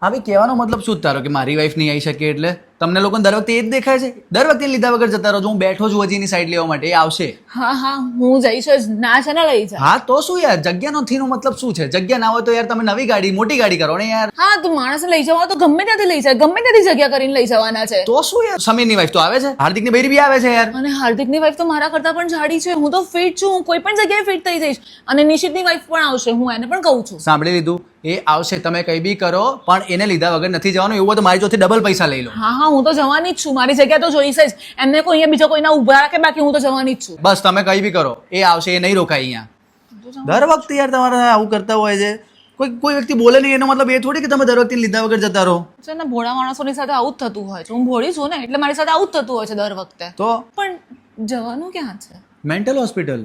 હવે કહેવાનો મતલબ શું તારો કે મારી વાઈફ નહીં આવી શકે એટલે તમને લોકોને દર વખતે એ જ દેખાય છે? દર વખતે લીધા વગર જતા રહો છો. હું બેઠો છું હજી એની સાઈડ લેવા માટે, એ આવશે. હા હું જઈશ જ. ના છે ને લઈ જા. હા તો શું યાર, જગ્યાનો થીનો મતલબ શું છે? જગ્યા ના હોય તો યાર તમે નવી ગાડી મોટી ગાડી કરો ને યાર. હા તું માણસ લઈ જવા તો ગમે ત્યાંથી લઈ જાય, ગમે ત્યાંથી જગ્યા કરીને લઈ જવાના છે. તો શું યાર, સમીરની વાઈફ તો આવે છે, હાર્દિકની બૈરી બી આવે છે યાર. અને હાર્દિકની વાઈફ તો મારા કરતા પણ જાડી છે. હું તો ફિટ છું, હું કોઈ પણ જગ્યાએ ફિટ થઈ જઈશ. અને નિશિતની વાઈફ પણ આવશે, હું એને પણ કહું છું. સાંભળી લીધું? એ આવશે, તમે કઈ બી કરો પણ એને લીધા વગર નથી જવાનું. એવું હોય તો મારી જોડથી ડબલ પૈસા લઈ લો. હા હું તો જવાની જ છું. મારી જગ્યા તો જોઈશે જ. એમને કોઈ અહીંયા બીજો કોઈના ઉભા રાખે, બાકી હું તો જવાની જ છું. બસ તમે કઈ બી કરો, એ આવશે, એ નહીં રોકાય અહીંયા. દર વખતે યાર તમારે આવું કરતા હોય છે. કોઈ વ્યક્તિ બોલે નહીં એનો મતલબ એ થોડી કે તમે દર વખતે લીધા વગર જતા રહો. છે ને, ભોળા માણસોની સાથે આવું જ થતું હોય છે. હું ભોળી છું ને, એટલે મારી સાથે આવું જ થતું હોય છે દર વખતે. તો પણ જવાનું ક્યાં છે? Mental hospital.